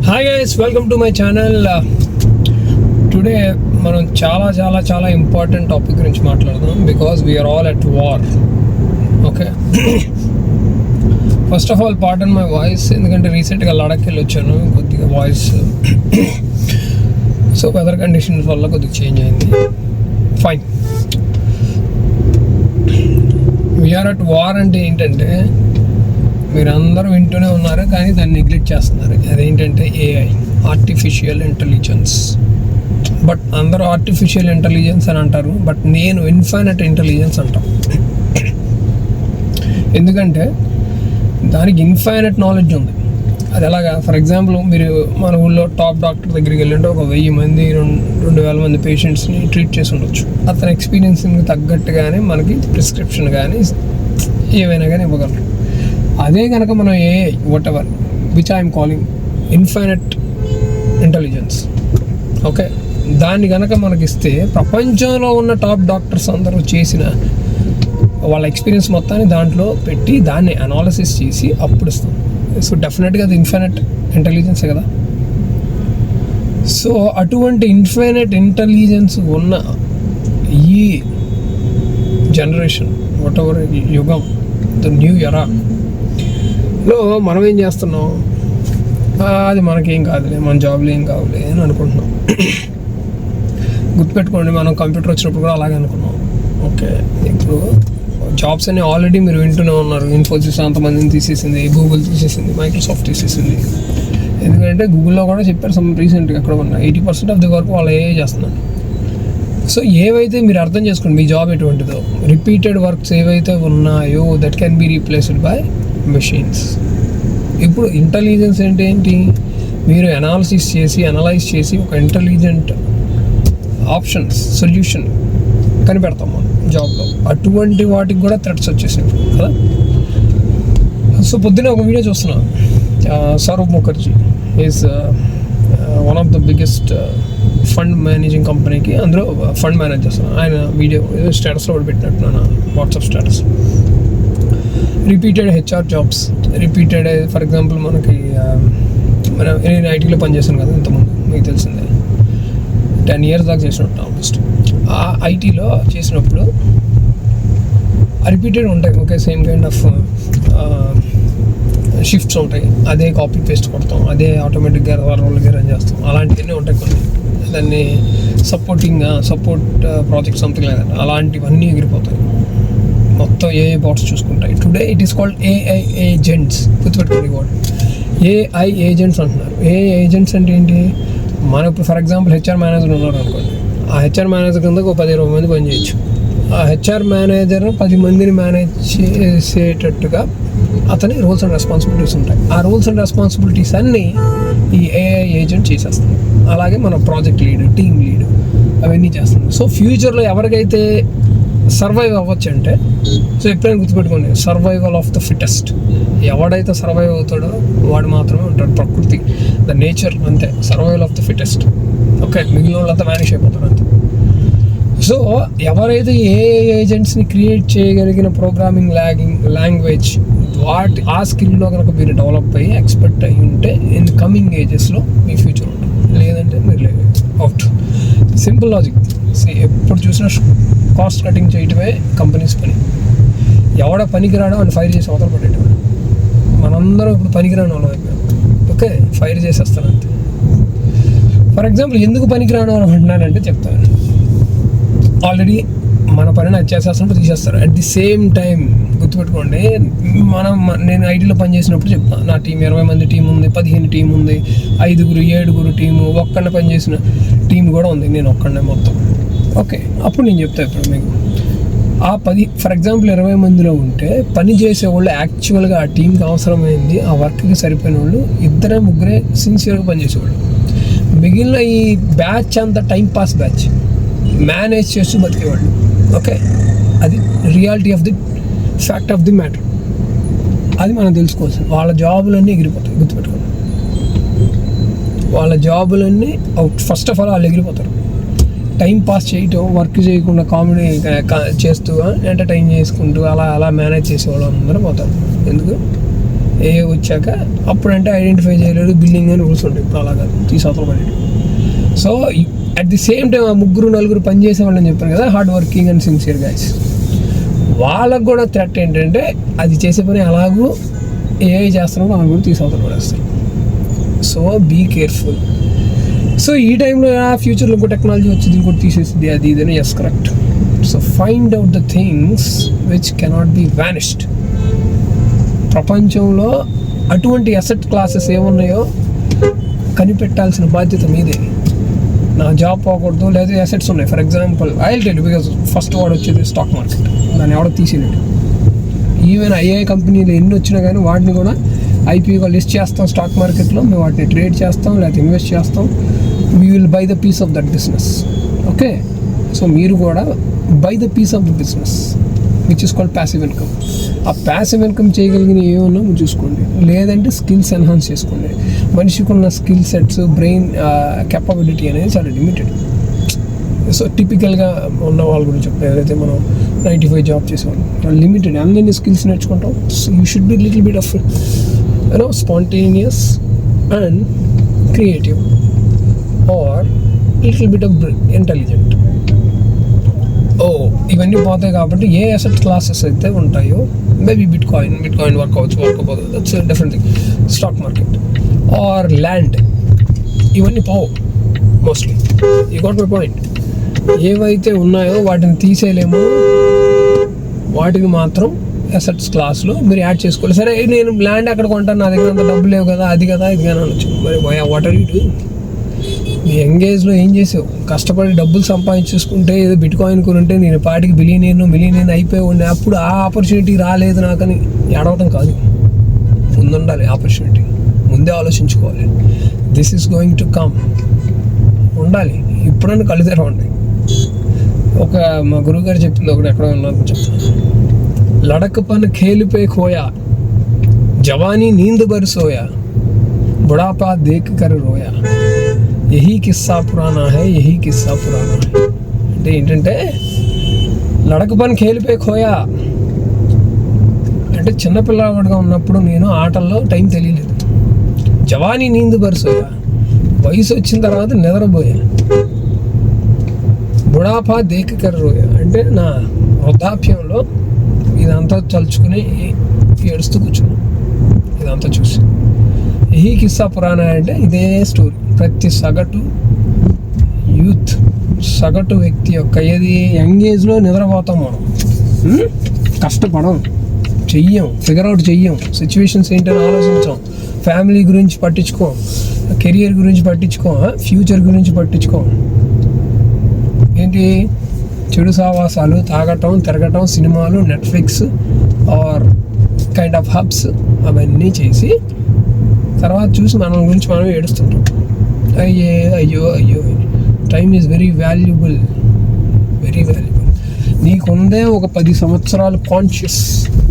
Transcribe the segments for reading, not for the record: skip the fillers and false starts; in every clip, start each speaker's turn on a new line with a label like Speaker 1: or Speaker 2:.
Speaker 1: Hi guys, welcome to my channel. Today మనం చాలా important topic గురించి మాట్లాడదాం. Because we are all at war. Okay, first of all pardon my voice, ఎందుకంటే రీసెంట్గా లడఖ్కి వెళ్ళి వచ్చాను. కొద్దిగా వాయిస్ సో వెదర్ కండిషన్స్ వల్ల కొద్దిగా చేంజ్ అయింది. ఫైన్. వీఆర్ అట్ వార్ అంటే ఏంటంటే మీరు అందరూ వింటూనే ఉన్నారు, కానీ దాన్ని నెగ్లెక్ట్ చేస్తున్నారు. అదేంటంటే ఏఐ, ఆర్టిఫిషియల్ ఇంటెలిజెన్స్. బట్ అందరూ ఆర్టిఫిషియల్ ఇంటెలిజెన్స్ అని అంటారు, బట్ నేను ఇన్ఫైనైట్ ఇంటెలిజెన్స్ అంటాను. ఎందుకంటే దానికి ఇన్ఫైనైట్ నాలెడ్జ్ ఉంది. అది ఎలాగా? ఫర్ ఎగ్జాంపుల్, మీరు మన ఊళ్ళో టాప్ డాక్టర్ దగ్గరికి వెళ్ళింటే ఒక 1000 మంది 2000 మంది పేషెంట్స్ని ట్రీట్ చేసి ఉండొచ్చు. అతని ఎక్స్పీరియన్స్కి తగ్గట్టుగానే మనకి ప్రిస్క్రిప్షన్ కానీ ఏవైనా కానీ ఇవ్వగలరు. అదే కనుక మనం AI, what ever which I'm calling infinite intelligence, okay, దాన్ని కనుక మనకిస్తే ప్రపంచంలో ఉన్న టాప్ డాక్టర్స్ అందరూ చేసిన వాళ్ళ ఎక్స్పీరియన్స్ మొత్తాన్ని దాంట్లో పెట్టి దాన్ని అనాలిసిస్ చేసి అప్పుడు ఇస్తాం. సో డెఫినెట్గా అది ఇన్ఫైనైట్ ఇంటెలిజెన్సే కదా. సో అటువంటి ఇన్ఫైనైట్ ఇంటెలిజెన్స్ ఉన్న ఈ జనరేషన్, వాట్ ఎవర్ యుగం, ద న్యూ ఎరాలో మనం ఏం చేస్తున్నాం? అది మనకేం కాదులే, మన జాబ్లో ఏం కావులే అని అనుకుంటున్నాం. గుర్తుపెట్టుకోండి, మనం కంప్యూటర్ వచ్చినప్పుడు కూడా అలాగే అనుకున్నాం. ఓకే, ఇప్పుడు జాబ్స్ అన్ని ఆల్రెడీ మీరు వింటూనే ఉన్నారు. ఇన్ఫోసిస్ అంతమందిని తీసేసింది, గూగుల్ తీసేసింది, మైక్రోసాఫ్ట్ తీసేసింది. ఎందుకంటే గూగుల్లో కూడా చెప్పారు రీసెంట్గా ఎక్కడ ఉన్న 80% ఆఫ్ ది వర్క్ వాళ్ళు ఏఐ చేస్తున్నారు. సో ఏవైతే మీరు అర్థం చేసుకోండి, మీ జాబ్ ఎటువంటిదో, రిపీటెడ్ వర్క్స్ ఏవైతే ఉన్నాయో that can be replaced by machines. ఇప్పుడు ఇంటెలిజెన్స్ అంటే ఏంటి? మీరు అనలైజ్ చేసి ఒక ఇంటెలిజెంట్ ఆప్షన్స్, సొల్యూషన్ కనిపెడతాం మనం జాబ్లో. అటువంటి వాటికి కూడా థ్రెట్స్ వచ్చేసినాయి కదా. సో పొద్దున్న ఒక వీడియో చూస్తున్నాను. Sourav Mukherjee is one of the biggest fund managing కంపెనీకి అందులో ఫండ్ మేనేజ్ చేస్తున్నాను. ఆయన వీడియో స్టేటస్లో కూడా పెట్టినట్టున్నాను, WhatsApp status. Repeated HR jobs, repeated. For example మనకి నేను ఐటీలో పనిచేశాను కదా ఇంతకుముందు, మీకు తెలిసిందే. 10 years దాకా చేసినట్టు ఆల్మోస్ట్. ఆ ఐటీలో చేసినప్పుడు రిపీటెడ్ ఉంటాయి. Okay, same kind of shifts ఉంటాయి. అదే కాపీ పేస్ట్ కొడతాం, అదే ఆటోమేటిక్గా రోల్గా రన్ చేస్తాం. అలాంటివన్నీ ఉంటాయి కొన్ని. దాన్ని సపోర్ట్ ప్రాజెక్ట్ సంథింగ్ లేదా అలాంటివన్నీ ఎగిరిపోతాయి. మొత్తం ఏఐ బాట్స్ చూసుకుంటాయి. Today it is called AI agents. గుర్తుపెట్టుకోండి, వాడు ఏఐ ఏజెంట్స్ అంటున్నారు. ఏఐ ఏజెంట్స్ అంటే ఏంటి? మనం ఇప్పుడు ఫర్ ఎగ్జాంపుల్ హెచ్ఆర్ మేనేజర్ ఉన్నారు అనుకోండి. ఆ హెచ్ఆర్ మేనేజర్ కింద ఒక 10-20 మంది పని చేయొచ్చు. ఆ హెచ్ఆర్ మేనేజర్ 10 మందిని మేనేజ్ చేసేటట్టుగా అతని రూల్స్ అండ్ రెస్పాన్సిబిలిటీస్ ఉంటాయి. ఆ రూల్స్ అండ్ రెస్పాన్సిబిలిటీస్ అన్నీ ఈ ఏఐ ఏజెంట్ చేసేస్తుంది. అలాగే మన ప్రాజెక్ట్ లీడ్, టీమ్ లీడ్ అవన్నీ చేస్తుంది. సో ఫ్యూచర్లో ఎవరికైతే సర్వైవ్ అవ్వచ్చు అంటే, సో ఎప్పుడైనా గుర్తుపెట్టుకోండి, సర్వైవల్ ఆఫ్ ద ఫిటెస్ట్. ఎవడైతే సర్వైవ్ అవుతాడో వాడు మాత్రమే ఉంటాడు. ప్రకృతి, ద నేచర్ అంతే, survival of the fittest. Okay, మిగిలిన వాళ్ళంతా మ్యానేజ్ అయిపోతారు అంతే. సో ఎవరైతే ఏఐ ఏజెంట్స్ని క్రియేట్ చేయగలిగిన ప్రోగ్రామింగ్ లాంగ్వేజ్ ఆ స్కిల్లో కనుక మీరు డెవలప్ అయ్యి ఎక్స్పర్ట్ అయ్యి ఉంటే ఇన్ కమింగ్ ఏజెస్లో మీ ఫ్యూచర్ ఉంటుంది. లేదంటే మీరు అవుట్. Simple logic. ఎప్పుడు చూసినా కాస్ట్ కటింగ్ చేయటమే కంపెనీస్ పని. ఎవడ పనికిరాడో అని ఫైర్ చేసి అవతల పడేటం. మనందరం ఇప్పుడు పనికిరాని వాళ్ళం అయిపోయాం. ఓకే, ఫైర్ చేసేస్తాను అంతే. ఫర్ ఎగ్జాంపుల్, ఎందుకు పనికిరాని వాళ్ళు అంటున్నానంటే చెప్తాను. ఆల్రెడీ మన పనిని అది చేసేస్తున్నప్పుడు తీసేస్తారు. అట్ ది సేమ్ టైం గుర్తుపెట్టుకోండి, నేను ఐటీలో పనిచేసినప్పుడు చెప్తాను, నా టీం 20 మంది టీం ఉంది, 15 టీం ఉంది, 5-7 టీము, ఒక్కడే పనిచేసిన టీం కూడా ఉంది, నేను ఒక్కడే మొత్తం. ఓకే, అప్పుడు నేను చెప్తాను ఇప్పుడు మీకు. ఆ 10 ఫర్ ఎగ్జాంపుల్ 20 మందిలో ఉంటే పని చేసేవాళ్ళు యాక్చువల్గా ఆ టీంకి అవసరమైంది, ఆ వర్క్కి సరిపోయిన వాళ్ళు 2-3 సిన్సియర్గా పనిచేసేవాళ్ళు. మిగిలిన ఈ బ్యాచ్ అంతా టైం పాస్ బ్యాచ్, మేనేజ్ చేస్తూ బతికేవాళ్ళు. ఓకే, అది reality of the fact of the matter. అది మనం తెలుసుకోవాల్సింది. వాళ్ళ జాబులన్నీ ఎగిరిపోతాయి. గుర్తుపెట్టుకోండి, వాళ్ళ జాబులన్నీ అవుట్. ఫస్ట్ ఆఫ్ ఆల్ వాళ్ళు ఎగిరిపోతారు. టైం పాస్ చేయటం, వర్క్ చేయకుండా కామెడీ చేస్తూ ఎంటర్టైన్ చేసుకుంటూ అలా మేనేజ్ చేసేవాళ్ళు అందరూ పోతారు. ఎందుకు? వచ్చాక అప్పుడంటే ఐడెంటిఫై చేయలేదు, బిల్లింగ్ అని రూల్స్ ఉంటాయి. ఇప్పుడు అలాగా తీసవతల పడి. So at the same time ఆ 3-4 పనిచేసే వాళ్ళని చెప్పాను కదా, hard working and sincere guys, వాళ్ళకు కూడా థ్రెట్ ఏంటంటే అది చేసే పని అలాగూ ఏఐ చేస్తున్నారో వాళ్ళని కూడా తీసవతల పడేస్తారు. So be careful. సో ఈ టైంలో ఫ్యూచర్లో ఇంకో టెక్నాలజీ వచ్చింది, ఇంకోటి తీసేసింది, అది ఇదని. Yes, correct. So find out the things which cannot be vanished. ప్రపంచంలో అటువంటి అసెట్ క్లాసెస్ ఏమున్నాయో కనిపెట్టాల్సిన బాధ్యత మీదే. నా జాబ్ పోకూడదు, లేదా అసెట్స్ ఉన్నాయి. For example I will tell you, because first వాడు వచ్చేది స్టాక్ మార్కెట్, దాన్ని ఎవడో తీసేయలేడు. ఈవెన్ ఐఏ కంపెనీలు ఎన్ని వచ్చినా కానీ వాటిని కూడా ఐపీఓగా లిస్ట్ చేస్తాం స్టాక్ మార్కెట్లో, మేము వాటిని ట్రేడ్ చేస్తాం లేదా ఇన్వెస్ట్ చేస్తాం. We will buy the piece of that business. Okay, so మీరు కూడా buy the piece of the business which is called passive income. ఆ ప్యాసివ్ ఇన్కమ్ చేయగలిగిన ఏమన్నా మీరు చూసుకోండి, లేదంటే స్కిల్స్ ఎన్హాన్స్ చేసుకోండి. మనిషికి ఉన్న స్కిల్ సెట్స్, బ్రెయిన్ కెపబిలిటీ అనేది చాలా లిమిటెడ్. సో టిపికల్గా ఉన్న వాళ్ళ గురించి చెప్తాను, ఏదైతే మనం 95 జాబ్ చేసేవాళ్ళు లిమిటెడ్. అందరినీ స్కిల్స్ నేర్చుకుంటాం. So you should be little bit of spontaneous and creative or little bit of intelligent. ఇవన్నీ పోతాయి కాబట్టి ఏ అసెట్ క్లాసెస్ అయితే ఉంటాయో, మేబీ బిట్ కాయిన్ వర్క్ అవ్వకపోదు, that's different thing. Stock market or land, ఇవన్నీ పోవు mostly. You got my point. ఏవైతే ఉన్నాయో వాటిని తీసేయలేమో, వాటికి మాత్రం అసెట్స్ క్లాస్లో మీరు యాడ్ చేసుకోవాలి. సరే, నేను ల్యాండ్ అక్కడ కొంటాను, నా దగ్గర అంత డబ్బు లేవు కదా, అది కదా ఇది కానీ అనొచ్చు. మరి వాట్ ఆర్ యూ డూయింగ్? మీ యంగేజ్లో ఏం చేసావు? కష్టపడి డబ్బులు సంపాదించుకుంటే ఏదో బిట్ కాయిన్ కొనుంటే నేను పాటికి మిలియనీర్ అయిపోయి ఉండే, అప్పుడు ఆ ఆపర్చునిటీ రాలేదు నాకని ఏడవటం కాదు. ముందుండాలి ఆపర్చునిటీ, ముందే ఆలోచించుకోవాలి. This is going to come ఉండాలి. ఇప్పుడన్నా కళ్ళు తెరవండి. మా గురువు గారు చెప్పింది ఒకటి, ఎక్కడో ఉన్నారని చెప్తాను. లడక్ పన్ ఖేల్ పే ఖోయా, జవానీ నీంద్ బర్ సోయా, బుఢాపా దేఖ్ కర్ రోయా, యహీ కిస్సా పురానా హై, యహీ కిస్సా పురానా హై. అంటే ఏంటంటే లడక్ పన్ ఖేల్ పే ఖోయా అంటే చిన్నపిల్లవాడిగా ఉన్నప్పుడు నేను ఆటల్లో టైం తెలియలేదు. జవానీ నీంద్ బర్ సోయా, వయసు వచ్చిన తర్వాత నిద్రపోయా. బుఢాపా దేఖ్ కర్ రోయా అంటే నా వృద్ధాప్యంలో ఇదంతా తలుచుకుని ఏడుస్తూ కూర్చున్నాను ఇదంతా చూసి. యహీ కిస్సా పురాణా అంటే ఇదే స్టోరీ. ప్రతి సగటు యూత్, సగటు వ్యక్తి యొక్క ఏది యంగ్ ఏజ్లో నిద్రపోతాం మనం, కష్టపడం, చెయ్యం, ఫిగర్ అవుట్ చెయ్యం, సిచ్యువేషన్స్ ఏంటని ఆలోచించాం, ఫ్యామిలీ గురించి పట్టించుకోం, కెరియర్ గురించి పట్టించుకోం, ఫ్యూచర్ గురించి పట్టించుకోం. ఏంటి చెడు సావాసాలు, తాగటం, తిరగటం, సినిమాలు, Netflix or kind of hubs అవన్నీ చేసి తర్వాత చూసి మన గురించి మనం ఏడుస్తుంటాం. అయ్యో time is very valuable, very valuable. నీకుందే ఒక 10 సంవత్సరాలు కాన్షియస్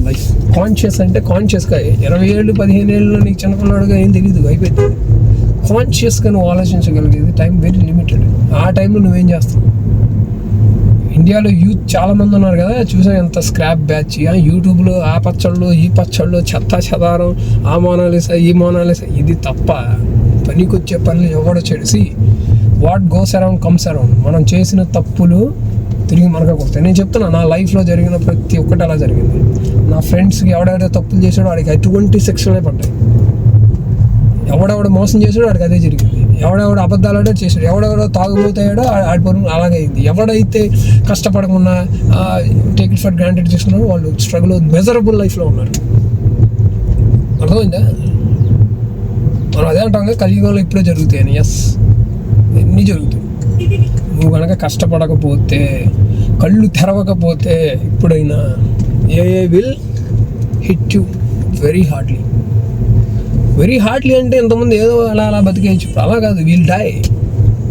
Speaker 1: లైఫ్. కాన్షియస్ అంటే కాన్షియస్గా 20 ఏళ్ళు 15 ఏళ్ళలో నీకు చిన్నపిల్లడుగా ఏం తెలియదు, అయిపోయింది. కాన్షియస్గా నువ్వు ఆలోచించగలిగేది టైం వెరీ లిమిటెడ్. ఆ టైంలో నువ్వేం చేస్తావు? ఇండియాలో యూత్ చాలామంది ఉన్నారు కదా, చూసా ఎంత స్క్రాప్ బ్యాచ్. యూట్యూబ్లో ఆ పచ్చళ్ళు ఈ పచ్చళ్ళు, చెత్త చెదారం, ఆ మోనాలిసా ఈ మోనాలిసా. ఇది తప్ప పనికొచ్చే పనులు ఎవడో చెడిసి what goes around comes around. మనం చేసిన తప్పులు తిరిగి మనకు కొడతాయి. నేను చెప్తున్నా, నా లైఫ్లో జరిగిన ప్రతి ఒక్కటి అలా జరిగింది. నా ఫ్రెండ్స్కి ఎవడెవడో తప్పులు చేసాడో వాడికి అటువంటి శిక్షలే పడ్డాయి. ఎవడెవడ మోసం చేసాడో వాడికి అదే జరిగింది. ఎవడెవడ అబద్ధాలు ఆడే చేసాడు, ఎవడెవడో తాగుబోతాడో ఆడి పరువు అలాగే అయింది. ఎవడైతే కష్టపడకుండా టేక్ ఇట్ ఫర్ గ్రాంటెడ్ చేస్తున్నారో వాళ్ళు స్ట్రగుల్, మెజరబుల్ లైఫ్లో ఉన్నారు. అర్థమైందా? మనం అదే అంటాం కదా, కలియుగంలో ఇప్పుడే జరుగుతాయని. ఎస్, ఎన్ని జరుగుతాయి. నువ్వు కనుక కష్టపడకపోతే, కళ్ళు తెరవకపోతే ఇప్పుడైనా AI will hit you very hardly. Very hardly అంటే ఇంతకుముందు ఏదో అలా బతికేయచ్చు, అలా కాదు. Will die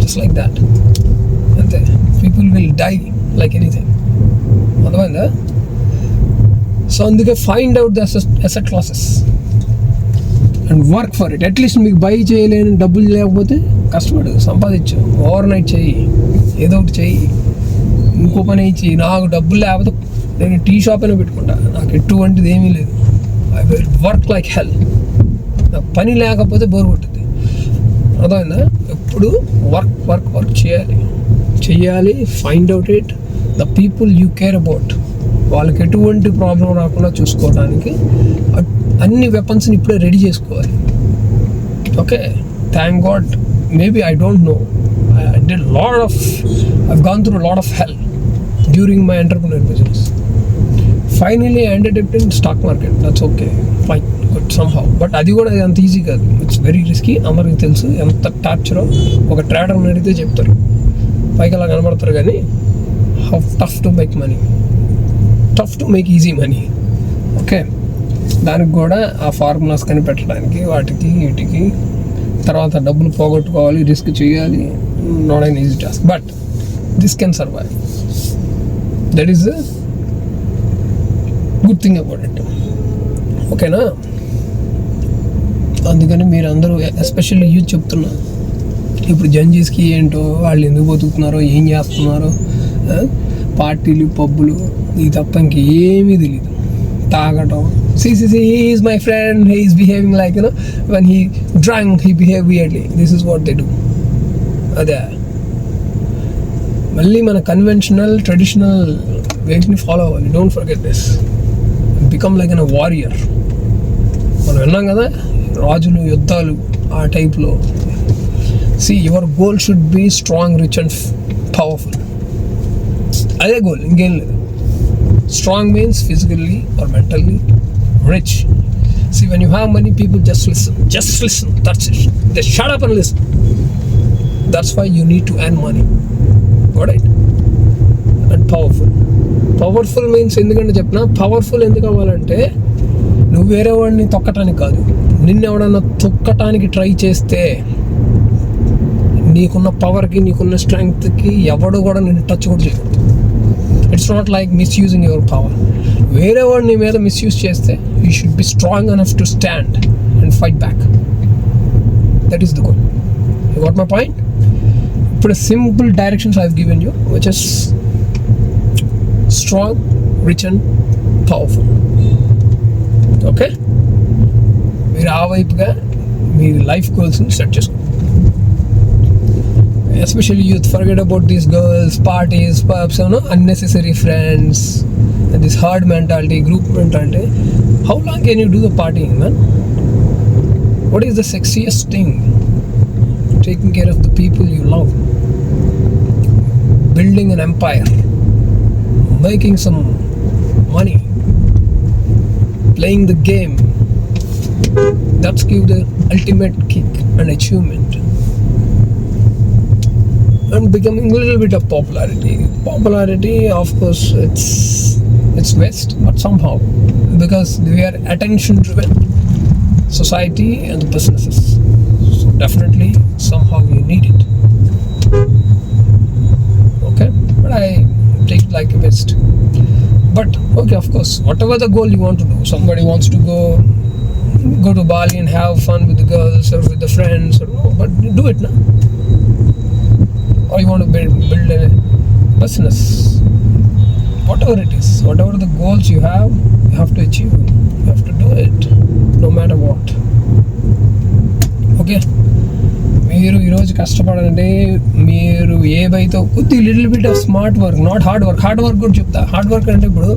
Speaker 1: just like that, అంతే. People will die like anything. అర్థమైందా? సో అందుకే find out the asset classes and work for it. At least మీకు బై చేయలేని డబ్బులు లేకపోతే కష్టపడు, సంపాదించు, ఓవర్ నైట్ చెయ్యి, ఏదో ఒకటి చెయ్యి, ఇంకో పని ఇచ్చి. నాకు డబ్బులు లేకపోతే నేను టీ షాప్ అయినా పెట్టుకుంటా, నాకు ఎటువంటిది ఏమీ లేదు. ఐ విల్ వర్క్ లైక్ హెల్. నాకు పని లేకపోతే బోర్ కొట్టుద్ది. అర్థమైందా? ఎప్పుడు వర్క్ వర్క్ వర్క్ చేయాలి. Find out it, the people you care about, వాళ్ళకి ఎటువంటి ప్రాబ్లం రాకుండా చూసుకోవడానికి అన్ని వెపన్స్ని ఇప్పుడే రెడీ చేసుకోవాలి. Okay, thank God, maybe I don't know, I've gone through a lot of hell during my entrepreneur business. Finally I ended up in stock market. That's okay, fine, good somehow. But అది కూడా అంత easy కాదు. It's very risky. అందరికి తెలుసు ఎంత టార్చరో. ఒక trader అడిగితే చెప్తారు, పైకి అలా కనబడతారు కానీ how tough to make money, tough to make easy money. Okay, దానికి కూడా ఆ ఫార్ములాస్ కనిపెట్టడానికి వాటికి వీటికి తర్వాత డబ్బులు పోగొట్టుకోవాలి, రిస్క్ చేయాలి. Not an easy task, but this can survive. That is the good thing about it. ఓకేనా? అందుకని మీరు అందరూ, ఎస్పెషల్లీ యూత్ చెప్తున్నారు, ఇప్పుడు జంజీస్కి ఏంటో, వాళ్ళు ఎందుకు బతుకుతున్నారో, ఏం చేస్తున్నారో, పార్టీలు పబ్బులు ఇది తప్ప ఇంకేమీ తెలియదు. తాగటం, he is my friend, he is behaving like, when he drunk he behave weirdly. This is what they do. అదే మళ్ళీ మన కన్వెన్షనల్ ట్రెడిషనల్ వేస్ని ఫాలో అవ్వాలి. Don't forget this. Become like an warrior. మనం విన్నాం కదా, రాజులు యుద్ధాలు ఆ టైప్లో. See, your goal should be strong, rich and powerful. అదే గోల్, ఇంకేం లేదు. Strong means physically or mentally rich. See, when you have money, people just listen. That's it. They shut up and listen. That's why you need to earn money. Got it? And powerful means ఎందుకంటే చెప్పిన, powerful ఎందుకు అవ్వాలంటే నువ్వు వేరే వాడిని తొక్కటానికి కాదు, నిన్ను ఎవడన్నా తొక్కటానికి ట్రై చేస్తే నీకున్న పవర్కి, నీకున్న స్ట్రెంగ్త్కి ఎవడు కూడా నిన్ను టచ్ కూడా చేయకూడదు. It's not like misusing your power. వేరే వాడు నీ మీద మిస్యూజ్ చేస్తే you should be strong enough to stand and fight back. That is the goal. You got my point? ఇప్పుడు simple directions I have given you, which is strong, rich and powerful. Okay, మీరు ఆ వైపుగా మీ life గోల్స్ని set చేసుకోండి. Especially youth, forget about these girls, parties, pubs, unnecessary friends, and this herd mentality, group mentality. How long can you do the partying, man? What is the sexiest thing? Taking care of the people you love, building an empire, making some money, playing the game. That's give the ultimate kick and achievement. And becoming a little bit of popularity, of course, it's waste, but somehow, because we are attention driven society and the businesses, so definitely somehow you need it. Okay, but I take it like a waste. But okay, of course, whatever the goal you want to do, somebody wants to go to Bali and have fun with the girls or with the friends, or no, but do it now. Or you want to build a business, whatever it is, whatever the goals you have to achieve, you have to do it no matter what. Okay, మీరు ఈరోజు కష్టపడండి. మీరు ఏవైతే కొద్ది little bit of smart work, not hard work కూడా చెప్తా. Hard work అంటే ఇప్పుడు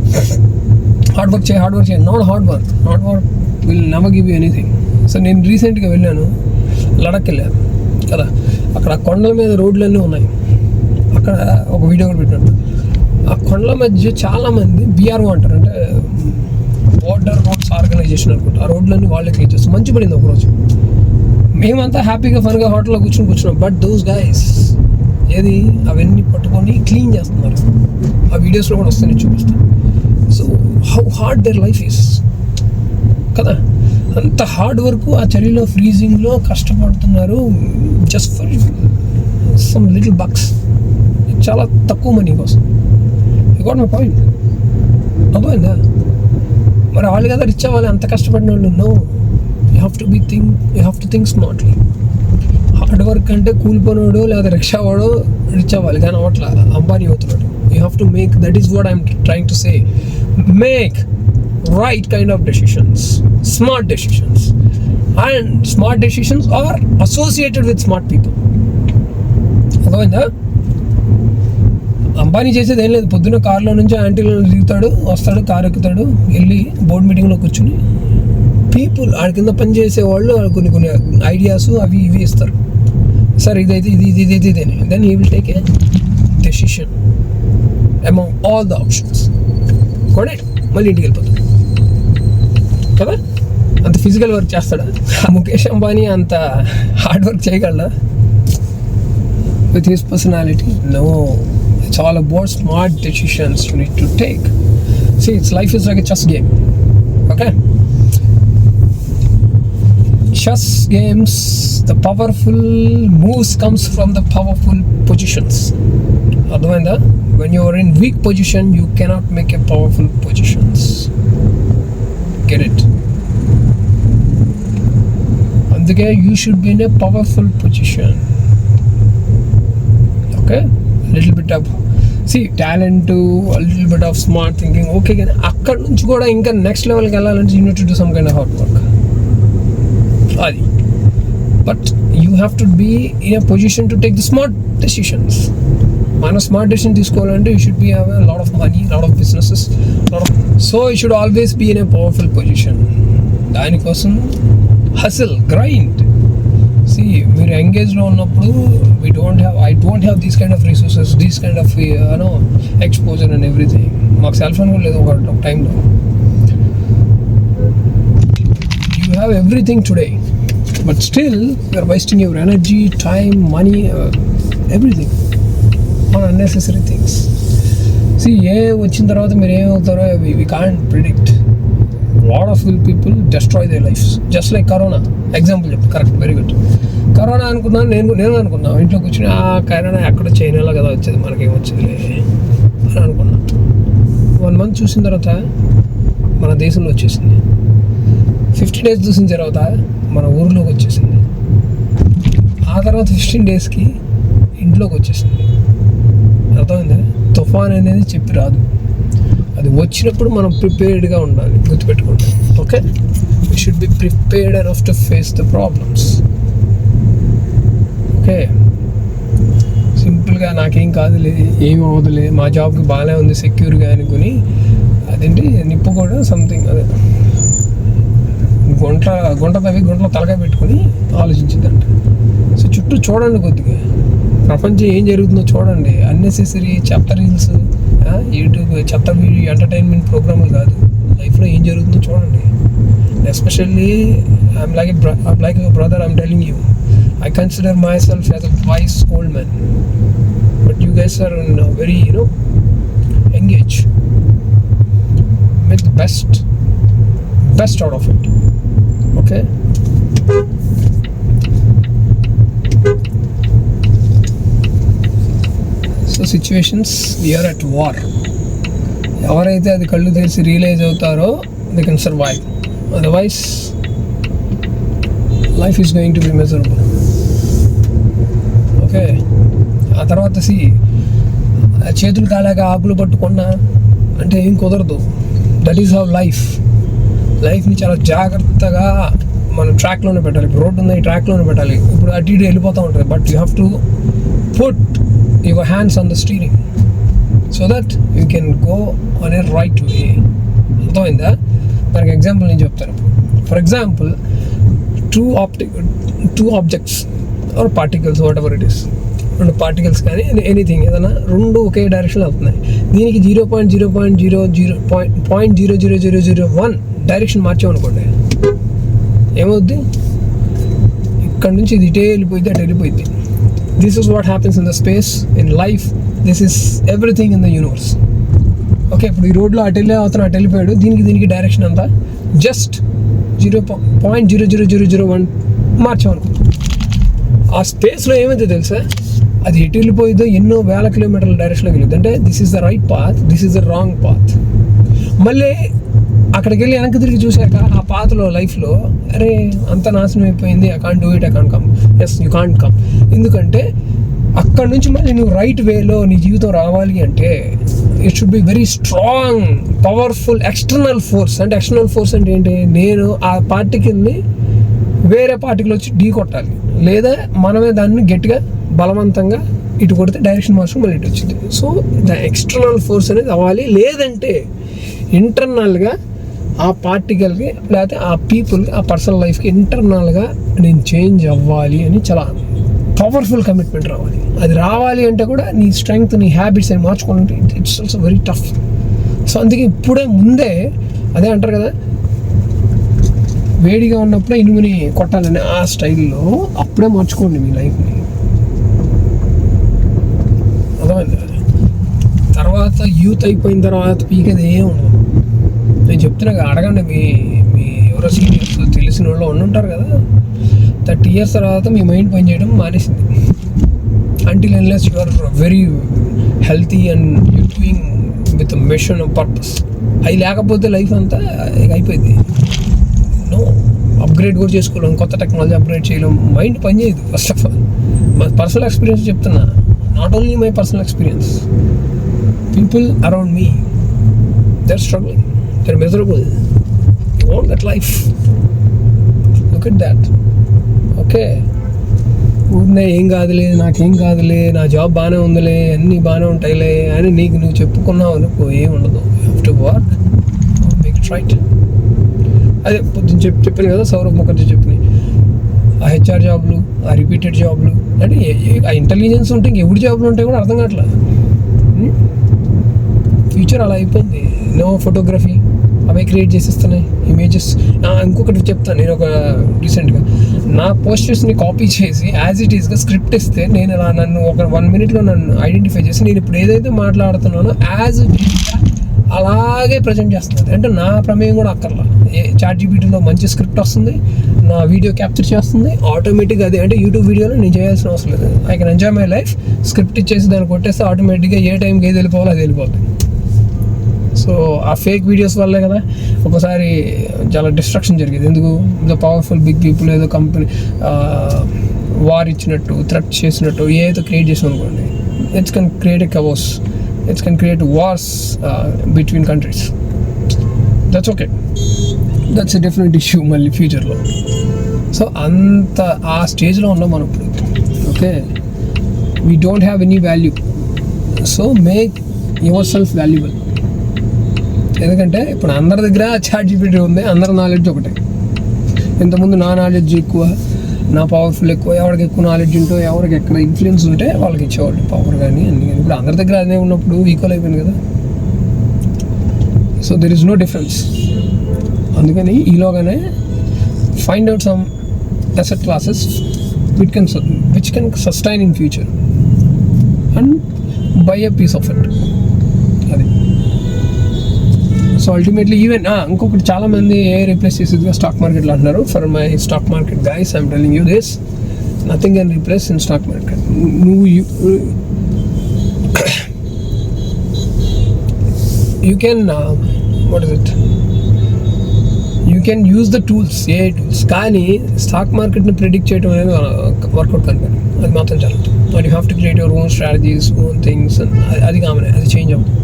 Speaker 1: హార్డ్ వర్క్ చేయి, not hard work will never give you anything. So నేను రీసెంట్గా వెళ్ళాను, లడక్ వెళ్ళాను కదా. అక్కడ కొండల మీద రోడ్లన్నీ ఉన్నాయి. అక్కడ ఒక వీడియో కూడా పెట్టాను. ఆ కొండల మధ్య చాలామంది BRO అంటారు, అంటే బోర్డర్ రోడ్స్ ఆర్గనైజేషన్ అనుకుంటా. ఆ రోడ్లన్నీ వాళ్ళే క్లీన్ చేస్తారు. మంచి పడింది ఒకరోజు. మేమంతా హ్యాపీగా ఫన్గా హోటల్లో కూర్చున్నాం. బట్ దోస్ గైస్ అవన్నీ పట్టుకొని క్లీన్ చేస్తున్నారు. ఆ వీడియోస్లో కూడా వస్తాయి, చూపిస్తాను. So how hard their life is కదా. అంత హార్డ్ వర్క్ ఆ చలిలో, ఫ్రీజింగ్లో కష్టపడుతున్నారు just for some little bucks, చాలా తక్కువ మనీ కోసం. You got my point? అర్థమైందా? మరి వాళ్ళు కదా రిచ్ అవ్వాలి, అంత కష్టపడిన వాళ్ళు. No, you have to think smartly. Hard work అంటే కూలిపోయినాడు లేదా రిక్షా వాడు రిచ్ అవ్వాలి, కానీ అట్లా అంబానీ అవుతున్నాడు. You have to make, that is what I'm trying to say. Make right kind of decisions, smart decisions, and smart decisions are associated with smart people. అర్థమైందా? అంబానీ చేసేది ఏం లేదు, పొద్దున్న కార్లో నుంచి ఆంటీలో దిగుతాడు, వస్తాడు, కారు ఎక్కుతాడు, వెళ్ళి బోర్డు మీటింగ్లో కూర్చుని పీపుల్ ఆడి కింద పనిచేసే వాళ్ళు కొన్ని కొన్ని ఐడియాస్ అవి ఇవి ఇస్తారు. సార్ ఇదైతే ఇది అని then he will take a decision among all the options. కూడా మళ్ళీ ఇంటికి వెళ్ళిపోతాడు కదా. అంత ఫిజికల్ వర్క్ చేస్తాడా? ముఖేష్ అంబానీ అంత హార్డ్ వర్క్ చేయగలడా with his personality? No, it's all about smart decisions you need to take. See, life is like a chess game. Okay, chess games, the powerful moves comes from the powerful positions. Otherwise, when you are in weak position, you cannot make a powerful positions. Get it? అందుకే you should be in a powerful position. Okay, a little bit of talent, a little bit of smart thinking. Okay, కానీ అక్కడ నుంచి కూడా ఇంకా next లెవెల్కి వెళ్ళాలంటే you need to do some kind of hard work. అది but you have to be in a position to take the smart decisions. మనం smart decision తీసుకోవాలంటే you should be have a lot of money, lot of businesses, so you should always be in a powerful position. దానికోసం hustle, grind. మీరు ఎంగేజ్లో ఉన్నప్పుడు I don't have these kind of resources, these kind of exposure and everything. మాకు cell phone కూడా లేదు ఒక టైంలో. You have everything today, but still you are wasting your energy, time, money, everything on unnecessary things. వచ్చిన తర్వాత మీరు ఏమవుతారో we can't predict. Lot of people destroy their lives, just like corona example చెప్పు. Correct, very good. Corona అనుకున్నాను, నేను అనుకున్నాను ఇంట్లో కూర్చొని corona ఎక్కడ చైనాలో కదా వచ్చేది, మనకేమొచ్చింది అని అనుకున్నా. 1 month చూసిన తర్వాత మన దేశంలో వచ్చేసింది. 50 days చూసిన తర్వాత మన ఊరిలోకి వచ్చేసింది. ఆ తర్వాత 15 daysకి ఇంట్లోకి వచ్చేసింది. అర్థమైందా? తుఫాన్ అనేది చెప్పి రాదు, అది వచ్చినప్పుడు మనం ప్రిపేర్డ్గా ఉండాలి, గుర్తుపెట్టుకోండి. Okay, we should be prepared enough to face the problems. Okay, సింపుల్గా నాకేం కాదులే, ఏం అవ్వదులే, మా జాబ్కి బాగానే ఉంది సెక్యూర్గా అనుకుని అదేంటి నిప్పు కూడా సంథింగ్ అదే గుంట గుంటలో తలకాయ పెట్టుకుని ఆలోచించిందంట. సో చుట్టూ చూడండి, కొద్దిగా ప్రపంచం ఏం జరుగుతుందో చూడండి. అన్నెసెసరీ చెత్త రీల్స్, యూట్యూబ్ చెత్త వీడియో ఎంటర్టైన్మెంట్ ప్రోగ్రాములు కాదు, లైఫ్లో ఏం జరుగుతుందో చూడండి. Especially I'm like your brother, I'm telling you, I consider myself as a wise old man, but you guys are very engaged. Make the best out of it. Okay, so situations, we are at war. ఎవరైతే అది కళ్ళు తెరిచి realise అవుతారో they can survive, otherwise life is going to be miserable. Okay, ఆ తర్వాత చేతులు కాలాక ఆకులు పట్టుకున్నా అంటే ఏం కుదరదు. దట్ ఈస్ హౌ లైఫ్ని చాలా జాగ్రత్తగా మనం ట్రాక్లోనే పెట్టాలి. ఇప్పుడు రోడ్డు ఉంది, ఈ ట్రాక్లోనే పెట్టాలి. ఇప్పుడు అటు ఇటు వెళ్ళిపోతూ ఉంటుంది, but you have to put your hands on the steering so that you can go on a right way. అర్థమైందా? దానికి ఎగ్జాంపుల్ నేను చెప్తాను. For example, two objects or particles, whatever it is, 2 particles కానీ ఎనీథింగ్ ఏదైనా 2 ఒకే డైరెక్షన్లో అవుతున్నాయి. దీనికి 0.0001 direction మార్చామనుకోండి, ఏమవుద్ది? ఇక్కడ నుంచి ఇది ఇటే వెళ్ళిపోయింది, అటు వెళ్ళిపోయింది. This is what happens in the space, in life, this is everything in the universe. Okay, ఇప్పుడు ఈ రోడ్లో అటు వెళ్ళిపోయాడు, దీనికి డైరెక్షన్ అంతా జస్ట్ 0.0001 మార్చామనుకో, ఆ స్పేస్లో ఏమైతే తెలుసా, అది ఎటు వెళ్ళిపోయిందో ఎన్నో వేల కిలోమీటర్ల డైరెక్షన్లోకి వెళ్ళింది. అంటే this is the right path, this is the wrong path. మళ్ళీ అక్కడికి వెళ్ళి వెనక్కి తిరిగి చూశాక ఆ పాత్లో లైఫ్లో అరే అంత నాశనం అయిపోయింది, I can't do it, I can't come. Yes, you can't come. ఎందుకంటే అక్కడ నుంచి మళ్ళీ నువ్వు రైట్ వేలో నీ జీవితం రావాలి అంటే it should be very strong powerful external force. అంటే ఎక్స్టర్నల్ ఫోర్స్ అంటే ఏంటి, నేను ఆ పార్టికల్ని వేరే పార్టికల్ వచ్చి ఢీ కొట్టాలి, లేదా మనమే దాన్ని గట్టిగా బలవంతంగా ఇటు కొడితే డైరెక్షన్ మార్చుకుని మళ్ళీ ఇటు వచ్చింది. సో ద ఎక్స్టర్నల్ ఫోర్స్ అనేది అవ్వాలి, లేదంటే ఇంటర్నల్గా ఆ పార్టికల్కి లేకపోతే ఆ పీపుల్కి ఆ పర్సనల్ లైఫ్కి ఇంటర్నల్గా నేను చేంజ్ అవ్వాలి అని చాలా పవర్ఫుల్ కమిట్మెంట్ రావాలి. అది రావాలి అంటే కూడా నీ స్ట్రెంగ్త్, నీ హ్యాబిట్స్ అని మార్చుకోవాలంటే it's also very tough. So అందుకే ఇప్పుడే ముందే అదే అంటారు కదా, వేడిగా ఉన్నప్పుడే ఇనుముని కొట్టాలని ఆ స్టైల్లో అప్పుడే మార్చుకోండి మీ లైఫ్ని. అర్థమైంది. తర్వాత యూత్ అయిపోయిన తర్వాత పీకేది ఏం ఉండదు. నేను చెప్తున్నా, అడగండి మీ ఎవరో సీనియర్స్ తెలిసిన వాళ్ళు ఉండుంటారు కదా, 30 years తర్వాత మీ మైండ్ పని చేయడం మానేసింది. Until unless you are very healthy and you doing with mission purpose. అవి లేకపోతే లైఫ్ అంతా అయిపోయింది. నో, అప్గ్రేడ్ కూడా చేసుకోలేం, కొత్త టెక్నాలజీ అప్గ్రేడ్ చేయలేం, మైండ్ పని చేయదు. ఫస్ట్ ఆఫ్ ఆల్ మా పర్సనల్ ఎక్స్పీరియన్స్ చెప్తున్నా, not only my personal experience, people around me, they're struggling, they're miserable, they want that life. Look at that. Okay, ఊరినే ఏం కాదులే, నాకేం కాదులే, నా జాబ్ బాగానే ఉందిలే, అన్నీ బాగానే ఉంటాయిలే అని నువ్వు చెప్పుకున్నావు అనుకో, ఏం ఉండదు. You have to work, make it right. అదే పొద్దున్న చెప్పాను కదా, సౌరభ్ ముఖర్జీ చెప్పినాయి, ఆ హెచ్ఆర్ జాబ్లు, ఆ రిపీటెడ్ జాబ్లు, అంటే ఆ ఇంటెలిజెన్స్ ఉంటే ఇంకెప్పుడు జాబ్లు ఉంటాయి కూడా అర్థం కావట్లేదు. ఫ్యూచర్ అలా అయిపోయింది. నో ఫోటోగ్రఫీ, అవే క్రియేట్ చేసేస్తున్నాయి ఇమేజెస్. ఇంకొకటి చెప్తాను, నేను ఒక రీసెంట్గా నా పోస్టర్స్ని కాపీ చేసి యాజ్ ఇట్ ఈస్గా స్క్రిప్ట్ ఇస్తే నేను నన్ను ఒక 1 minute నన్ను ఐడెంటిఫై చేసి నేను ఇప్పుడు ఏదైతే మాట్లాడుతున్నానో యాజ్ ఇట్ ఈస్గా అలాగే ప్రజెంట్ చేస్తుంది. అంటే నా ప్రమేయం కూడా అక్కర్లా. ChatGPTలో మంచి స్క్రిప్ట్ వస్తుంది, నా వీడియో క్యాప్చర్ చేస్తుంది ఆటోమేటిక్గా. అదే అంటే యూట్యూబ్ వీడియోలో నేను చేయాల్సిన అవసరం లేదు. I can enjoy my life. Script ఇచ్చేసి దాన్ని కొట్టేస్తే ఆటోమేటిక్గా ఏ టైంకి ఏది వెళ్ళిపోవాలో అది వెళ్ళిపోతుంది. సో ఆ ఫేక్ వీడియోస్ వల్లే కదా ఒకసారి చాలా డిస్ట్రక్షన్ జరిగేది. ఎందుకు, ద పవర్ఫుల్ బిగ్ పీపుల్ ఏదో కంపెనీ వార్ ఇచ్చినట్టు, థ్రెట్ చేసినట్టు ఏదో క్రియేట్ చేసాం అనుకోండి, it's can create a chaos, it's can create wars between countries. That's okay, that's a different issue మళ్ళీ ఫ్యూచర్లో. సో అంత ఆ స్టేజ్లో ఉన్నాం మనం ఇప్పుడు. Okay, we don't have any value. So make yourself valuable. ఎందుకంటే ఇప్పుడు అందరి దగ్గర ChatGPT ఉంది, అందరి నాలెడ్జ్ ఒకటే. ఇంతకుముందు నా నాలెడ్జ్ ఎక్కువ, నా పవర్ఫుల్ ఎక్కువ, ఎవరికి ఎక్కువ నాలెడ్జ్ ఉంటో, ఎవరికి ఎక్కడ ఇన్ఫ్లుయెన్స్ ఉంటే వాళ్ళకి ఇచ్చేవాళ్ళు పవర్ కానీ అన్ని. కానీ ఇప్పుడు అందరి దగ్గర అదే ఉన్నప్పుడు ఈక్వల్ అయిపోయింది కదా. So there is no difference. అందుకని ఈలోగానే find out some asset classes which can sustain in future and buy a piece of it. అది. సో అల్టిమేట్లీ ఈవెన్ ఇంకొకటి చాలా మంది ఏ రీప్లేస్ చేసేదిగా స్టాక్ మార్కెట్లో అంటున్నారు. For my stock market guys, I'm telling you this, nothing can replace in stock market. You can what is it, you can use the tools, AI tools, కానీ stock మార్కెట్ని predict చేయడం అనేది work out కనిపి, అది మాత్రం జరుగుతుంది. And you have to create your own strategies, own things. అది కామనే, అది చేంజ్ అవుతుంది,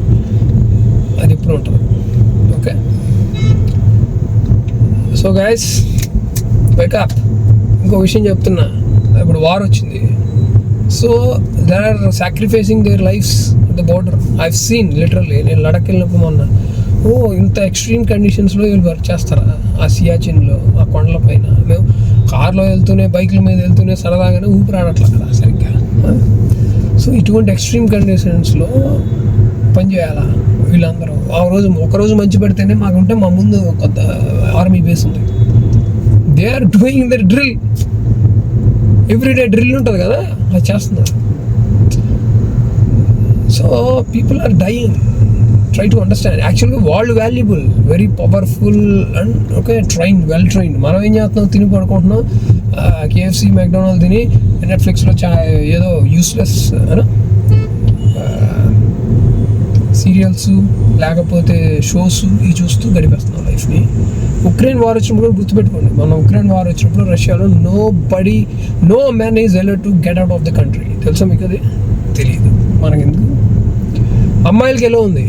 Speaker 1: అది ఇప్పుడు ఉంటుంది. Okay, so guys wake up. ఇంకో విషయం చెప్తున్నా, ఇప్పుడు వార్ వచ్చింది. So they're are sacrificing their lives at the border. I've seen literally. నేను లడక్ వెళ్ళినప్పుడు మొన్న, ఇంత ఎక్స్ట్రీమ్ కండిషన్స్లో వీళ్ళు వర్క్ చేస్తారా ఆ సియాచిన్లో, ఆ కొండల పైన. మేము కార్లో వెళ్తూనే, బైక్ల మీద వెళ్తూనే సరదాగానే ఊపిరాడట్లా కదా సరిగ్గా. సో ఇటువంటి ఎక్స్ట్రీమ్ కండిషన్స్లో పనిచేయాలా వీళ్ళందరూ? ఒకరోజు మంచి పెడితేనే మాకుంటే మా ముందు కొత్త ఆర్మీ బేస్ ఉంది. They are doing their drill, everyday drill ఉంటుంది కదా, అది చేస్తున్నారు. So people are dying. Try to understand. యాక్చువల్గా వాళ్ళు valuable, very powerful and okay trained, well trained. మనం ఏం చేస్తున్నాం, తిని పడుకుంటున్నాం, KFC, McDonald's తిని నెట్ఫ్లిక్స్లో ఏదో యూస్లెస్ సీరియల్స్ లేకపోతే షోస్ ఇవి చూస్తూ గడిపేస్తున్నాం లైఫ్ని. ఉక్రెయిన్ వార్ వచ్చినప్పుడు గుర్తుపెట్టుకోండి, మన ఉక్రెయిన్ వార్ వచ్చినప్పుడు రష్యాలో no man is allowed to get out of the country. తెలుసా మీకు? అది తెలియదు మనకెందుకు. అమ్మాయిలకి ఎలా ఉంది,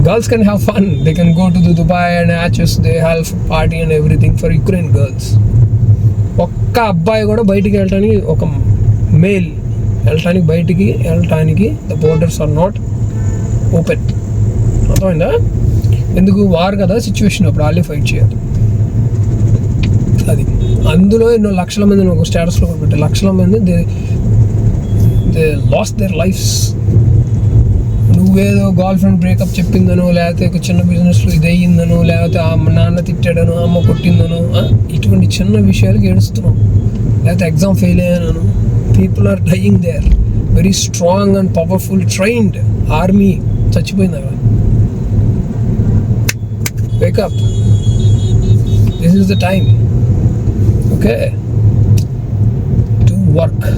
Speaker 1: girls can have fun, they can go to the Dubai and Hatches, they have party and everything for Ukraine girls. ఒక్క అబ్బాయి కూడా బయటికి వెళ్ళటానికి, ఒక మేల్ వెళ్ళటానికి, బయటికి వెళ్ళటానికి the borders are not open. అర్థమైందా? ఎందుకు? వార్ కదా సిచ్యువేషన్, అప్పుడు వాళ్ళే ఫైట్ చేయాలి. అది అందులో ఎన్నో లక్షల మంది, ఒక స్టేటస్లో కూడా పెట్టారు, లక్షల మంది దే లాస్ట్ దేర్ లైఫ్స్. నువ్వేదో గర్ల్ ఫ్రెండ్ బ్రేకప్ చెప్పిందనో, లేకపోతే ఒక చిన్న బిజినెస్లో ఇది అయ్యిందనో, లేకపోతే నాన్న తిట్టాడనో, అమ్మ కొట్టిందనో, ఇటువంటి చిన్న విషయాలకి ఏడుస్తున్నావు, లేకపోతే ఎగ్జామ్ ఫెయిల్ అయ్యాను. People are dying there, very strong and powerful trained army చచ్చిపోయింది అక్కడ. Wake up, this is the time. Okay, to work,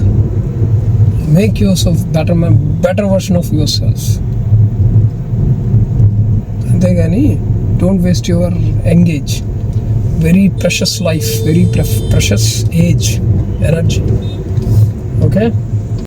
Speaker 1: make yourself better version of yourself. అంతేగాని don't waste your young age, very precious life, very precious age, energy. Okay.